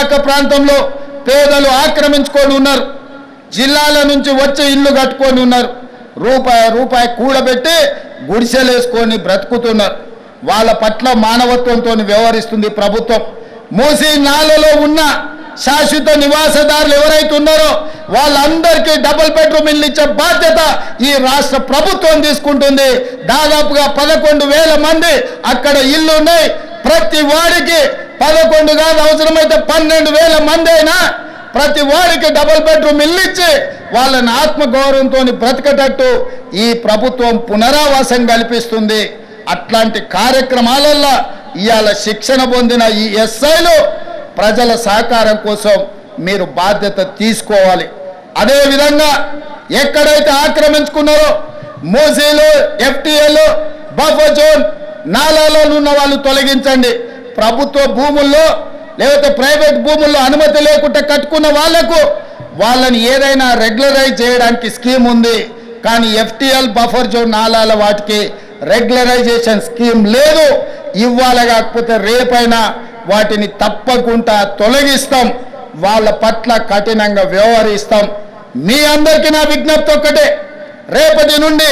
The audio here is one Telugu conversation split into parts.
చుట్టుపక్క ప్రాంతంలో పేదలు ఆక్రమించుకొని ఉన్నారు. జిల్లాల నుంచి వచ్చి ఇల్లు కట్టుకొని ఉన్నారు. రూపాయి కూడబెట్టి గుడిసెలేసుకొని బ్రతుకుతున్నారు. వాళ్ళ పట్ల మానవత్వంతో వ్యవహరిస్తుంది ప్రభుత్వం. మూసీ నాలలో ఉన్న శాశ్వత నివాసదారులు ఎవరైతే ఉన్నారో వాళ్ళందరికీ డబుల్ బెడ్రూమ్ ఇల్లు ఇచ్చే బాధ్యత ఈ రాష్ట్ర ప్రభుత్వం తీసుకుంటుంది. దాదాపుగా 11,000 మంది అక్కడ ఇల్లు ఉన్నాయి. ప్రతి వాడికి 11 కాదు, అవసరమైతే 12,000 మంది అయినా ప్రతి వాడికి డబుల్ బెడ్రూమ్ ఇల్లు ఇచ్చి వాళ్ళని ఆత్మగౌరవంతో బ్రతకటట్టు ఈ ప్రభుత్వం పునరావాసం కల్పిస్తుంది. అట్లాంటి కార్యక్రమాలలో ఇవాళ శిక్షణ పొందిన ఈ ఎస్ఐలు ప్రజల సహకారం కోసం మీరు బాధ్యత తీసుకోవాలి. అదేవిధంగా ఎక్కడైతే ఆక్రమించుకున్నారో మూసీలు, ఎఫ్టీఏలు, బఫర్ జోన్ నాలాలో ఉన్న వాళ్ళు తొలగించండి. ప్రభుత్వ భూముల్లో లేకపోతే ప్రైవేట్ భూముల్లో అనుమతి లేకుండా కట్టుకున్న వాళ్ళని ఏదైనా రెగ్యులరైజ్ చేయడానికి స్కీమ్ ఉంది. కానీ ఎఫ్టీఎల్, బఫర్ జోన్ నాలాల వాటికి రెగ్యులరైజేషన్ స్కీమ్ లేదు. ఇవాళ కాకపోతే రేపైనా వాటిని తప్పకుండా తొలగిస్తాం. వాళ్ళ పట్ల కఠినంగా వ్యవహరిస్తాం. మీ అందరికీ నా విజ్ఞప్తి ఒక్కటే, రేపటి నుండి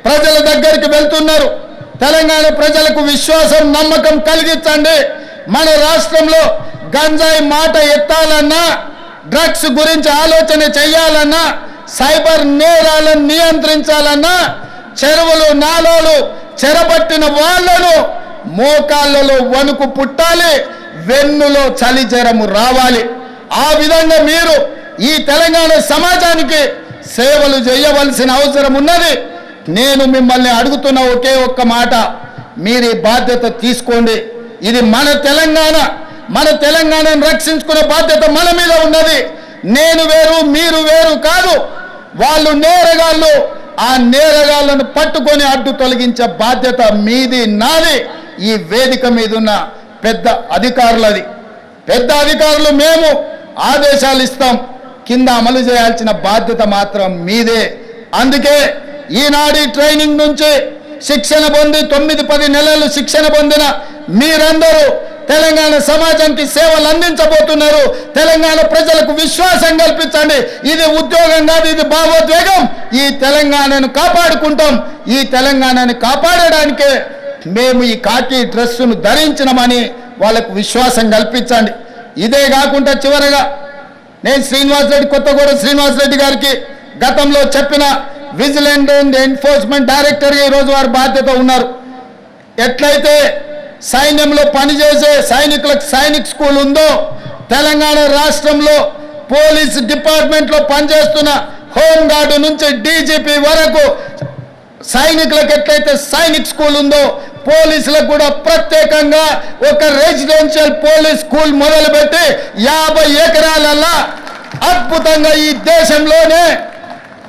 ప్రజల దగ్గరికి వెళ్తున్నారు. తెలంగాణ ప్రజలకు విశ్వాసం, నమ్మకం కలిగించండి. మన రాష్ట్రంలో గంజాయి మాట ఎత్తాలన్నా, డ్రగ్స్ గురించి ఆలోచన చేయాలన్నా, సైబర్ నేరాలను నియంత్రించాలన్నా, చెరువులు నాలాలు చెరబట్టిన వాళ్లను మోకాళ్ళలో వణుకు పుట్టాలి, వెన్నులో చలిజరము రావాలి. ఆ విధంగా మీరు ఈ తెలంగాణ సమాజానికి సేవలు చేయవలసిన అవసరం ఉన్నది. నేను మిమ్మల్ని అడుగుతున్న ఒకే ఒక్క మాట, మీరు ఈ బాధ్యత తీసుకోండి. ఇది మన తెలంగాణ, మన తెలంగాణను రక్షించుకునే బాధ్యత మన మీద ఉన్నది. నేను వేరు, మీరు వేరు కాదు. వాళ్ళు నేరగాళ్ళు, ఆ నేరగాళ్లను పట్టుకొని అడ్డు తొలగించే బాధ్యత మీది, నాది. ఈ వేదిక మీద ఉన్న పెద్ద అధికారులది. పెద్ద అధికారులు మేము ఆదేశాలు ఇస్తాం, కింద అమలు చేయాల్సిన బాధ్యత మాత్రం మీదే. అందుకే ఈనాడు ట్రైనింగ్ నుంచి శిక్షణ పొంది 9-10 నెలలు శిక్షణ పొందిన మీరందరూ తెలంగాణ సమాజానికి సేవలు అందించబోతున్నారు. తెలంగాణ ప్రజలకు విశ్వాసం కల్పించండి. ఇది ఉద్యోగం కాదు, ఇది భావోద్వేగం. ఈ తెలంగాణను కాపాడుకుంటాం. ఈ తెలంగాణను కాపాడడానికే మేము ఈ కాకి డ్రెస్సును ధరించినమని వాళ్ళకు విశ్వాసం కల్పించండి. ఇదే కాకుండా చివరగా నేను కొత్తగూడ శ్రీనివాసరెడ్డి గారికి గతంలో చెప్పిన విజిలెన్స్ అండ్ ఎన్ఫోర్స్మెంట్ డైరెక్టర్గా ఈరోజు వారి బాధ్యత ఉన్నారు. ఎట్లయితే సైన్యంలో పనిచేసే సైనికులకు సైనిక్ స్కూల్ ఉందో, తెలంగాణ రాష్ట్రంలో పోలీస్ డిపార్ట్మెంట్లో పనిచేస్తున్న హోంగార్డు నుంచి డీజీపీ వరకు సైనికులకు ఎట్లయితే సైనిక్ స్కూల్ ఉందో, పోలీసులకు కూడా ప్రత్యేకంగా ఒక రెసిడెన్షియల్ పోలీస్ స్కూల్ మొదలుపెట్టి 50 ఎకరాలల్లా అద్భుతంగా ఈ దేశంలోనే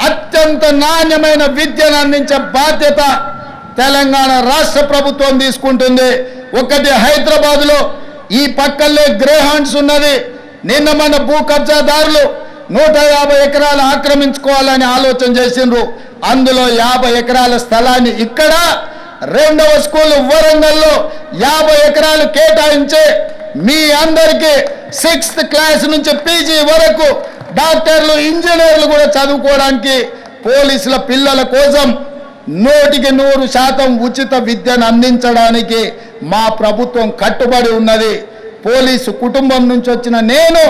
అత్యంత నాణ్యమైన విద్యను అందించే బాధ్యత తెలంగాణ రాష్ట్ర ప్రభుత్వం తీసుకుంటుంది. ఒకటి హైదరాబాద్లో ఈ పక్కనే గ్రేహాండ్స్ ఉన్నది. నిన్న మన భూ కబ్జాదారులు 150 ఎకరాలు ఆక్రమించుకోవాలని ఆలోచన చేసిండ్రు. అందులో 50 ఎకరాల స్థలాన్ని ఇక్కడ, రెండవ స్కూల్ వరంగల్లో 50 ఎకరాలు కేటాయించి మీ అందరికీ 6th క్లాస్ నుంచి పీజీ వరకు డాక్టర్లు, ఇంజనీర్లు కూడా చదువుకోవడానికి పోలీసుల పిల్లల కోసం 100% ఉచిత విద్యను అందించడానికి మా ప్రభుత్వం కట్టుబడి ఉన్నది. పోలీసు కుటుంబం నుంచి వచ్చిన నేను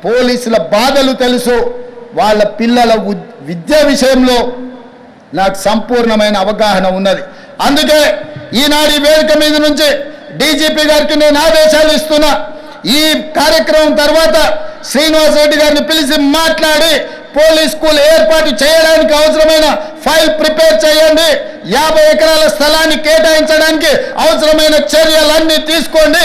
పోలీసుల బాధలు తెలుసు. వాళ్ళ పిల్లల విద్య విషయంలో నాకు సంపూర్ణమైన అవగాహన ఉన్నది. అందుకే ఈనాడు ఈ వేదిక మీద నుంచి డీజీపీ గారికి నేను ఆదేశాలు ఇస్తున్నా. ఈ కార్యక్రమం తర్వాత శ్రీనివాసరెడ్డి గారిని పిలిచి మాట్లాడి పోలీస్ స్కూల్ ఏర్పాటు చేయడానికి అవసరమైన ఫైల్ ప్రిపేర్ చేయండి. 50 ఎకరాల స్థలాన్ని కేటాయించడానికి అవసరమైన చర్యలన్నీ తీసుకోండి.